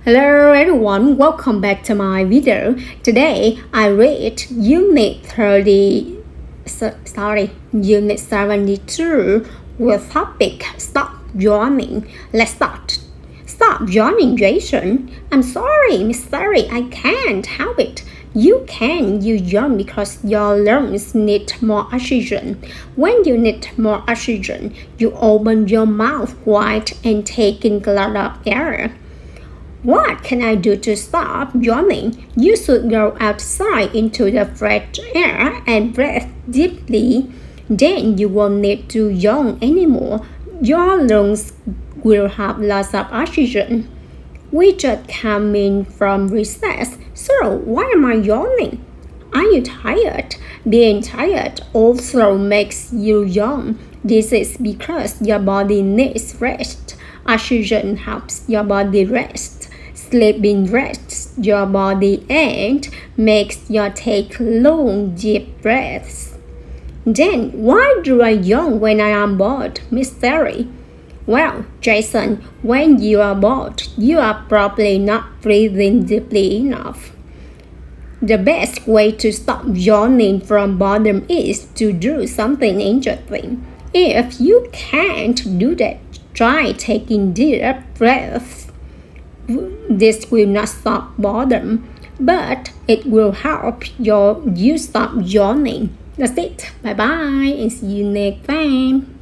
Hello everyone, welcome back to my video. Today I read Unit 72 with topic Stop Yawning. Let's start. Stop yawning, Jason. I'm sorry, Miss Sari, I can't help it. You yawn because your lungs need more oxygen. When you need more oxygen, you open your mouth wide and take in a lot of air. What can I do to stop yawning? You should go outside into the fresh air and breathe deeply. Then you won't need to yawn anymore. Your lungs will have lots of oxygen. We just came in from recess, so why am I yawning? Are you tired? Being tired also makes you yawn. This is because your body needs rest. Oxygen helps your body rest. Sleeping rests your body and makes you take long, deep breaths. Then, why do I yawn when I am bored, Miss Terry? Well, Jason, when you are bored, you are probably not breathing deeply enough. The best way to stop yawning from boredom is to do something interesting. If you can't do that, try taking deep breaths. This will not stop boredom, but it will help you stop yawning. That's it. Bye bye and see you next time.